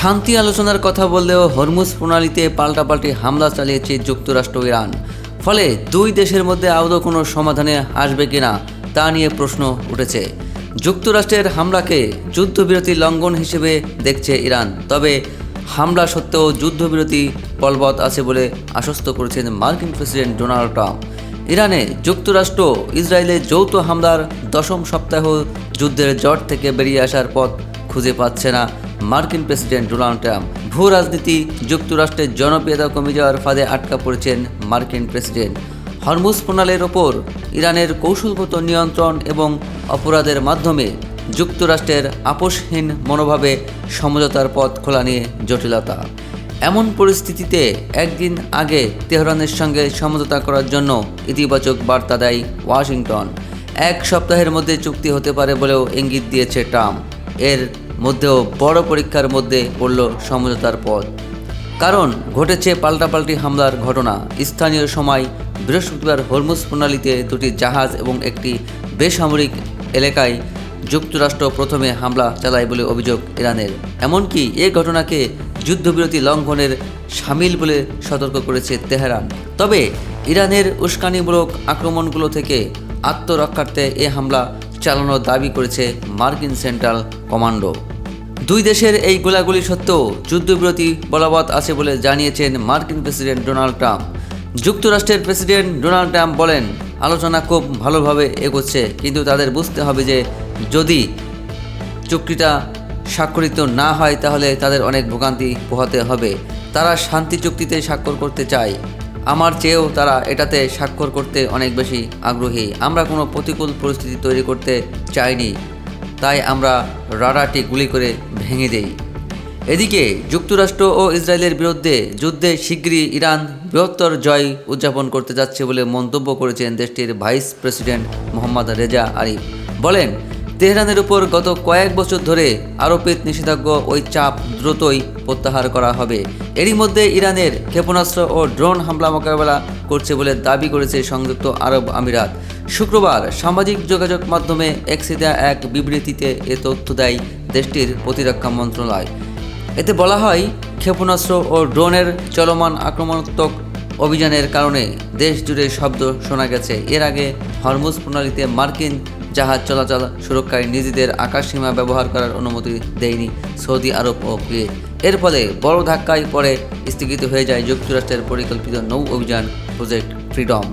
শান্তি আলোচনার কথা বললেও হরমুজ প্রণালীতে পাল্টাপাল্টি হামলা চালিয়েছে যুক্তরাষ্ট্র ও ইরান। ফলে দুই দেশের মধ্যে আদৌ কোনো সমাধানে আসবে কিনা তা নিয়ে প্রশ্ন উঠেছে। যুক্তরাষ্ট্রের হামলাকে যুদ্ধবিরতি লঙ্ঘন হিসেবে দেখছে ইরান, তবে হামলা সত্ত্বেও যুদ্ধবিরতি বলবৎ আছে বলে আশ্বস্ত করেছেন মার্কিন প্রেসিডেন্ট ডোনাল্ড ট্রাম্প। ইরানে যুক্তরাষ্ট্র ইসরায়েলের যৌথ হামলার দশম সপ্তাহ যুদ্ধের জট থেকে বেরিয়ে আসার পথ খুঁজে পাচ্ছে না মার্কিন প্রেসিডেন্ট ডোনাল্ড ট্রাম্প। ভূ রাজনীতি যুক্তরাষ্ট্রের জনপ্রিয়তা কমে যাওয়ার ফাঁদে আটকা পড়েছেন মার্কিন প্রেসিডেন্ট। হরমুজ প্রণালীর ওপর ইরানের কৌশলগত নিয়ন্ত্রণ এবং অপরাধের মাধ্যমে যুক্তরাষ্ট্রের আপোষহীন মনোভাবে সমঝোতার পথ খোলা নিয়ে জটিলতা। এমন পরিস্থিতিতে একদিন আগে তেহরানের সঙ্গে সমঝোতা করার জন্য ইতিবাচক বার্তা দেয় ওয়াশিংটন। এক সপ্তাহের মধ্যে চুক্তি হতে পারে বলেও ইঙ্গিত দিয়েছে ট্রাম্প। এর মধ্যেও বড় পরীক্ষার মধ্যে পড়ল সমঝোতার পথ, কারণ ঘটেছে পাল্টাপাল্টি হামলার ঘটনা। স্থানীয় সময় বৃহস্পতিবার হরমুজ প্রণালীতে দুটি জাহাজ এবং একটি বেসামরিক এলাকায় যুক্তরাষ্ট্র প্রথমে হামলা চালায় বলে অভিযোগ ইরানের। এমনকি এ ঘটনাকে যুদ্ধবিরতি লঙ্ঘনের শামিল বলে সতর্ক করেছে তেহরান। তবে ইরানের উস্কানিমূলক আক্রমণগুলো থেকে আত্মরক্ষার্থে এ হামলা চালানোর দাবি করেছে মার্কিন সেন্ট্রাল কমান্ডো। দুই দেশের এই গোলাগুলি সত্ত্বেও যুদ্ধবিরতি বলবৎ আছে বলে জানিয়েছেন মার্কিন প্রেসিডেন্ট ডোনাল্ড ট্রাম্প। যুক্তরাষ্ট্রের প্রেসিডেন্ট ডোনাল্ড ট্রাম্প বলেন, আলোচনা খুব ভালোভাবে এগোচ্ছে, কিন্তু তাদের বুঝতে হবে যে যদি চুক্তিটা স্বাক্ষরিত না হয় তাহলে তাদের অনেক ভোগান্তি পোহাতে হবে। তারা শান্তি চুক্তিতে স্বাক্ষর করতে চায়, আমার চেয়েও তারা এটাতে স্বাক্ষর করতে অনেক বেশি আগ্রহী। আমরা কোনো প্রতিকূল পরিস্থিতি তৈরি করতে চাইনি, তাই আমরা রাডারটি গুলি করে ভেঙে দেই। এদিকে যুক্তরাষ্ট্র ও ইসরায়েলের বিরুদ্ধে যুদ্ধে শিগগিরই ইরান বৃহত্তর জয় উদযাপন করতে যাচ্ছে বলে মন্তব্য করেছেন দেশটির ভাইস প্রেসিডেন্ট মোহাম্মদ রেজা আরিফ। বলেন, তেহরানের উপর গত কয়েক বছর ধরে আরোপিত নিষেধাজ্ঞা ওই চাপ দ্রুতই প্রত্যাহার করা হবে। এরই মধ্যে ইরানের ক্ষেপণাস্ত্র ও ড্রোন হামলা মোকাবেলা করছে বলে দাবি করেছে সংযুক্ত আরব আমিরাত। শুক্রবার সামাজিক যোগাযোগ মাধ্যমে এক্সে দেয়া এক বিবৃতিতে এ তথ্য দেয় দেশটির প্রতিরক্ষা মন্ত্রণালয়। এতে বলা হয়, ক্ষেপণাস্ত্র ও ড্রোনের চলমান আক্রমণাত্মক অভিযানের কারণে দেশ জুড়ে শব্দ শোনা গেছে। এর আগে হরমুজ প্রণালীতে মার্কিন জাহাজ চলাচল সুরক্ষায় নিজেদের আকাশসীমা ব্যবহার করার অনুমতি দেয়নি সৌদি আরব ও কুয়েত। এর ফলে বড় ধাক্কায় পরে স্থগিত হয়ে যায় যুক্তরাষ্ট্রের পরিকল্পিত নৌ অভিযান প্রজেক্ট ফ্রিডম।